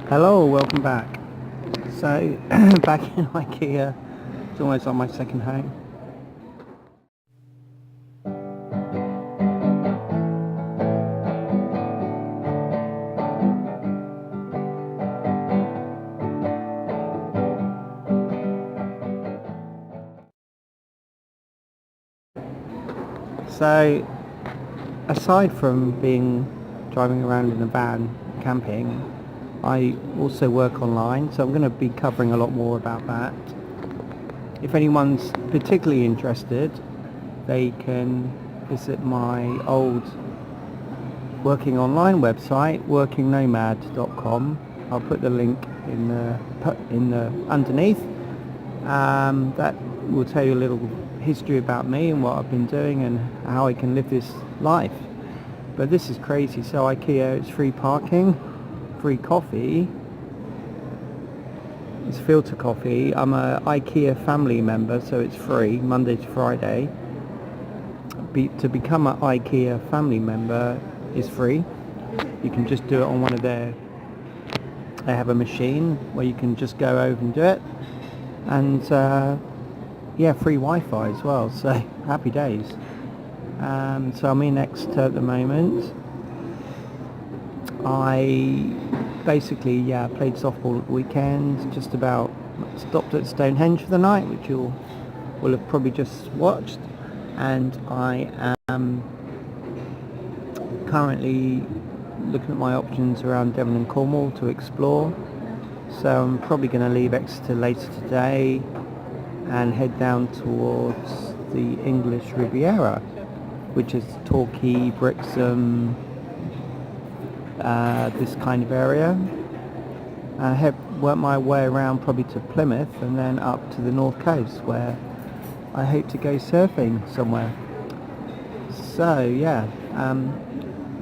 Hello, welcome back. So, back in Ikea, it's almost like my second home. So, aside from driving around in a van, camping, I also work online, so I'm going to be covering a lot more about that. If anyone's particularly interested, they can visit my old working online website, workingnomad.com. I'll put the link in the underneath. That will tell you a little history about me and what I've been doing and how I can live this life. But this is crazy. So Ikea, it's free parking, free coffee. It's filter coffee. I'm a Ikea family member, so it's free Monday to Friday. To become an Ikea family member is free. You can just do it on one of they have a machine where you can just go over and do it. And yeah, free Wi-Fi as well, so happy days. So I'm in Exeter at the moment. I basically played softball at the weekend, just about stopped at Stonehenge for the night, which you will have probably just watched, and I am currently looking at my options around Devon and Cornwall to explore. So I'm probably going to leave Exeter later today and head down towards the English Riviera, which is Torquay, Brixham, this kind of area. I have worked my way around probably to Plymouth and then up to the north coast where I hope to go surfing somewhere. So yeah,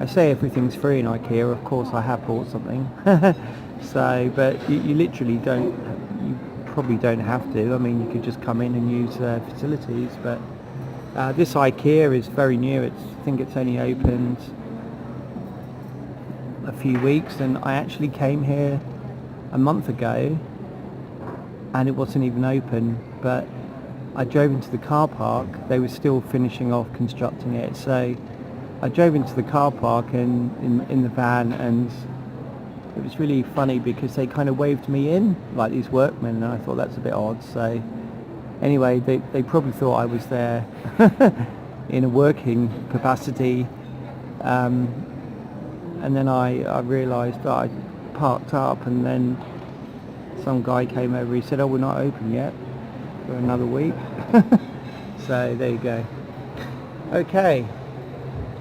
I say everything's free in Ikea. Of course I have bought something. So, but you literally don't, you probably don't have to. I mean, you could just come in and use facilities, but this Ikea is very new. I think it's only opened a few weeks, and I actually came here a month ago and it wasn't even open, but I drove into the car park. They were still finishing off constructing it, so I drove into the car park and in the van, and it was really funny because they kind of waved me in like these workmen, and I thought that's a bit odd. So anyway, they probably thought I was there in a working capacity, and then I realised that I parked up, and then some guy came over. He said, "Oh, we're not open yet for another week." So there you go. Okay.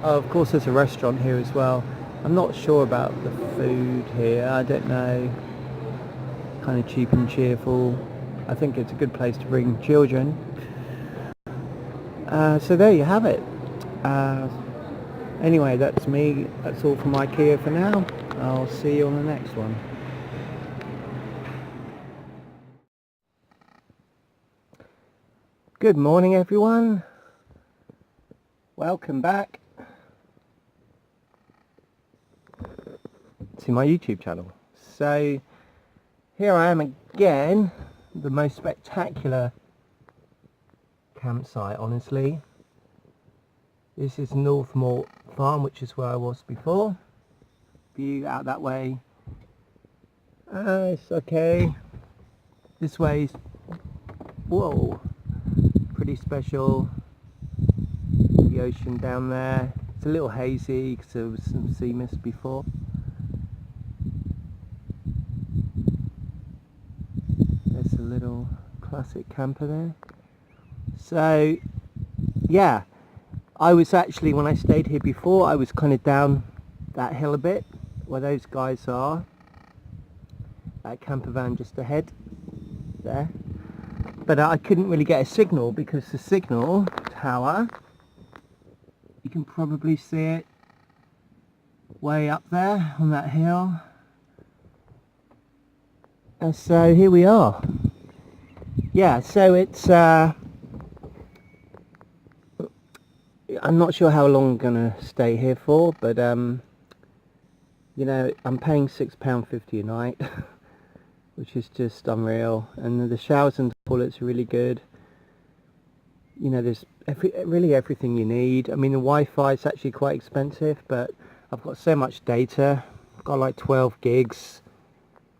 Oh, of course there's a restaurant here as well. I'm not sure about the food here. I don't know. Kind of cheap and cheerful. I think it's a good place to bring children. So there you have it. Anyway, that's me. That's all from Ikea for now. I'll see you on the next one. Good morning, everyone. Welcome back to my YouTube channel. So here I am again, the most spectacular campsite, honestly. This is Northmort Farm, which is where I was before. View out that way. It's okay. This way's, whoa, pretty special. The ocean down there. It's a little hazy because there was some sea mist before. There's a little classic camper there. So yeah, I was actually, when I stayed here before, I was kind of down that hill a bit where those guys are. That camper van just ahead there. But I couldn't really get a signal because the signal tower, you can probably see it way up there on that hill. And so here we are. Yeah, so it's I'm not sure how long I'm gonna stay here for, but You know, I'm paying £6.50 a night, which is just unreal. And the showers and toilets are really good. You know, there's really everything you need. I mean, the Wi-Fi is actually quite expensive, but I've got so much data. I've got like 12 gigs.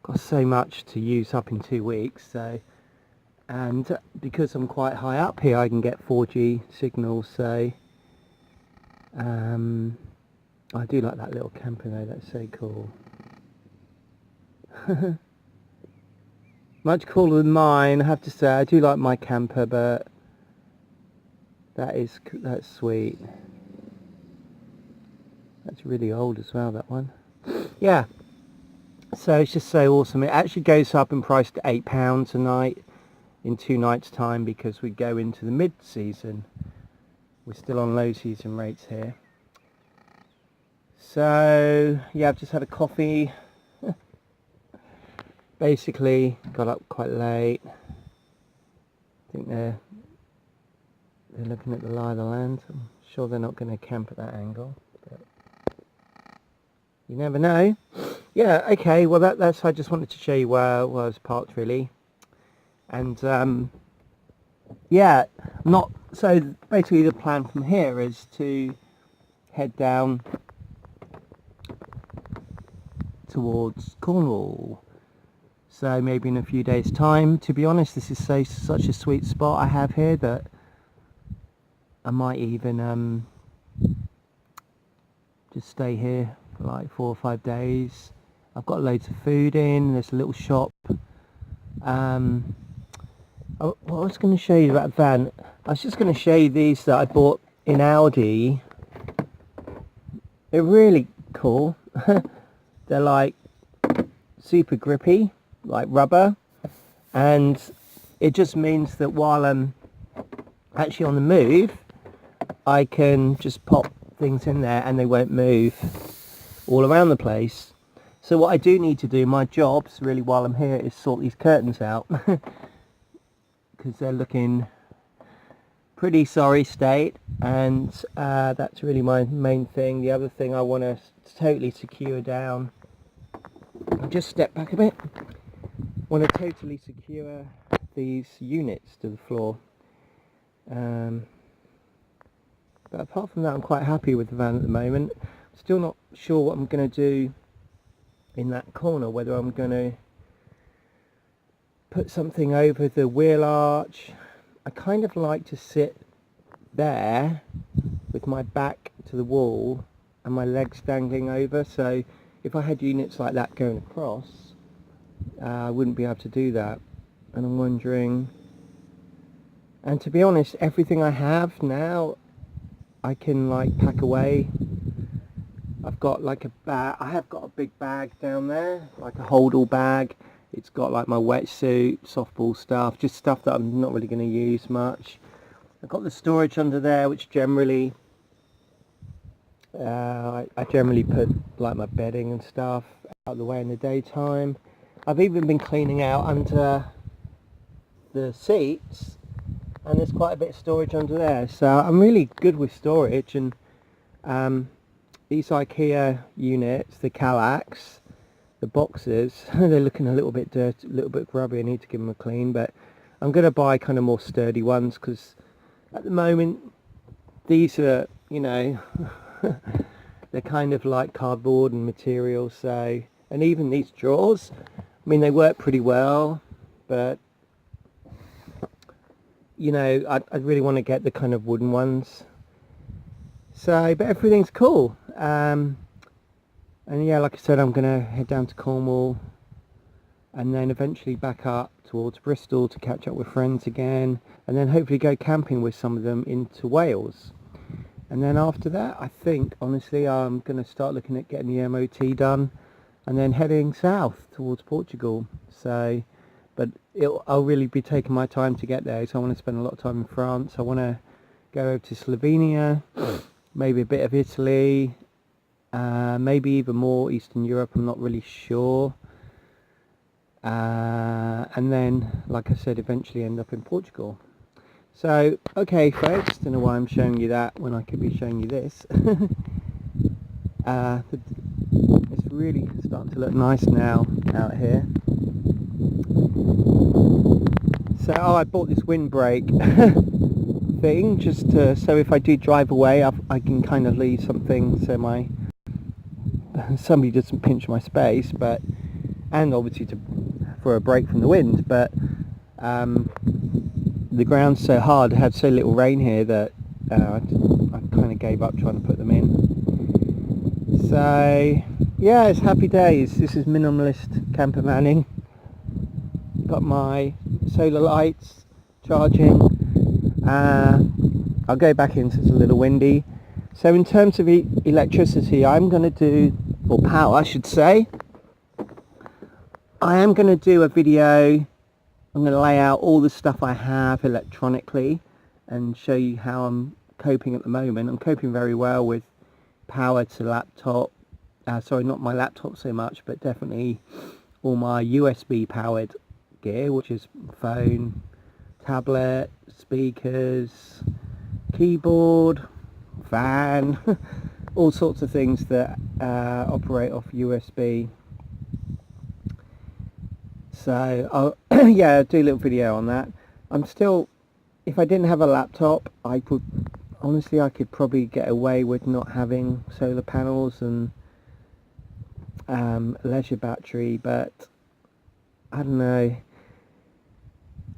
Got so much to use up in 2 weeks. So, and because I'm quite high up here, I can get 4G signals. So, I do like that little camper though. That's so cool. Much cooler than mine, I have to say. I do like my camper, but that's sweet. That's really old as well, that one. Yeah. So it's just so awesome. It actually goes up in price to £8 a night in 2 nights' time because we go into the mid-season. We're still on low season rates here. So yeah, I've just had a coffee. Basically got up quite late. I think they're looking at the lie of the land. I'm sure they're not going to camp at that angle, but you never know. Yeah, okay, well that's I just wanted to show you where I was parked really. And yeah, so basically the plan from here is to head down towards Cornwall. So maybe in a few days' time. To be honest, this is such a sweet spot I have here that I might even just stay here for like 4 or 5 days. I've got loads of food in. There's a little shop. What I was going to show you about van. I was just going to show you these that I bought in Aldi. They're really cool. They're like super grippy, like rubber, and it just means that while I'm actually on the move, I can just pop things in there and they won't move all around the place. So what I do need to do, my jobs really while I'm here, is sort these curtains out because they're looking pretty sorry state, and that's really my main thing. The other thing I want to totally secure down, I'll just step back a bit, want to totally secure these units to the floor. But apart from that, I'm quite happy with the van at the moment. Still not sure what I'm going to do in that corner, whether I'm going to put something over the wheel arch. I kind of like to sit there with my back to the wall and my legs dangling over, so if I had units like that going across, I wouldn't be able to do that. And I'm wondering, and to be honest, everything I have now I can like pack away. I've got like a bag, I have got a big bag down there, like a hold-all bag. It's got like my wetsuit, softball stuff, just stuff that I'm not really going to use much. I've got the storage under there, which generally I generally put like my bedding and stuff out of the way in the daytime. I've even been cleaning out under the seats, and there's quite a bit of storage under there. So I'm really good with storage, and these Ikea units, the Kallax, the boxes, they're looking a little bit dirty, a little bit grubby. I need to give them a clean, but I'm going to buy kind of more sturdy ones, because at the moment these are, you know, they're kind of like cardboard and material. So, and even these drawers, I mean, they work pretty well, but you know, I really want to get the kind of wooden ones. So, but everything's cool. And yeah, like I said, I'm going to head down to Cornwall and then eventually back up towards Bristol to catch up with friends again, and then hopefully go camping with some of them into Wales. And then after that, I think, honestly, I'm going to start looking at getting the MOT done and then heading south towards Portugal. So, but I'll really be taking my time to get there, so I want to spend a lot of time in France. I want to go over to Slovenia, maybe a bit of Italy, maybe even more Eastern Europe, I'm not really sure. And then, like I said, eventually end up in Portugal. So, okay folks, don't know why I'm showing you that when I could be showing you this. It's really starting to look nice now out here. So, I bought this windbreak thing just to, so if I do drive away, I can kind of leave something so somebody doesn't pinch my space, but and obviously for a break from the wind. But the ground's so hard, I had so little rain here that I kind of gave up trying to put them in. So yeah, it's happy days. This is minimalist camper manning. Got my solar lights charging. I'll go back in, it's a little windy. So in terms of electricity, I'm going to do, or power I should say, I am going to do a video. I'm going to lay out all the stuff I have electronically and show you how I'm coping at the moment. I'm coping very well with power to laptop, sorry, not my laptop so much, but definitely all my USB powered gear, which is phone, tablet, speakers, keyboard, fan, all sorts of things that operate off USB. So I'll yeah, do a little video on that. I'm still, if I didn't have a laptop, I could probably get away with not having solar panels and leisure battery, but I don't know.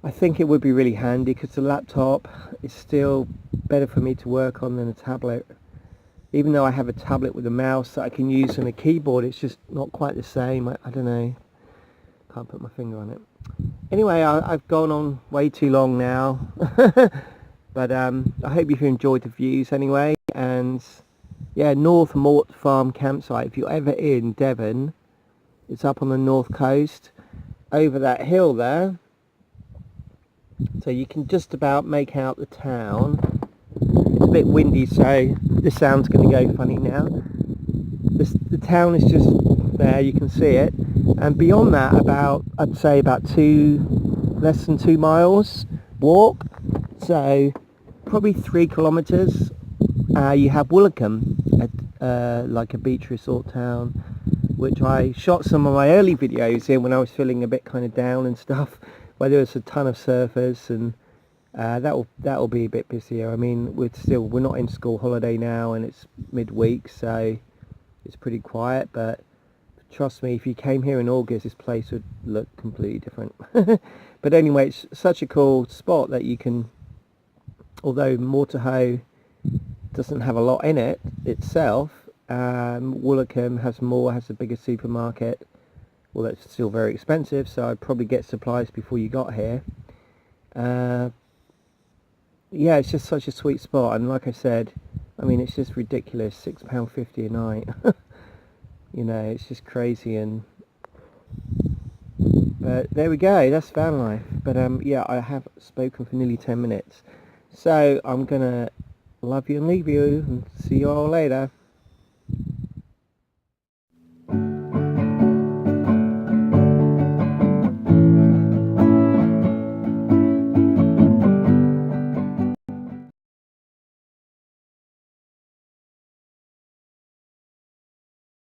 I think it would be really handy because the laptop is still better for me to work on than a tablet. Even though I have a tablet with a mouse that I can use and a keyboard, it's just not quite the same. I don't know. Can't put my finger on it. Anyway, I've gone on way too long now. But I hope you've enjoyed the views anyway. And yeah, North Mort Farm campsite. If you're ever in Devon, it's up on the north coast, over that hill there. So you can just about make out the town. It's a bit windy, so the sound's going to go funny now. The town is just there, you can see it. And beyond that, I'd say about less than 2 miles walk. So probably 3 kilometres. You have Woolacombe, like a beach resort town, which I shot some of my early videos in when I was feeling a bit kind of down and stuff, where there was a ton of surfers, and that'll be a bit busier. I mean, we're not in school holiday now, and it's midweek, so it's pretty quiet. But trust me, if you came here in August, this place would look completely different. But anyway, it's such a cool spot that you can, although Mortarhoe doesn't have a lot in it itself, Woolacombe has a bigger supermarket. Well, that's still very expensive, so I'd probably get supplies before you got here. Yeah, it's just such a sweet spot, and like I said, I mean, it's just ridiculous, £6.50 a night. You know, it's just crazy. But there we go, that's van life. But yeah, I have spoken for nearly 10 minutes, so I'm gonna love you and leave you, and see you all later.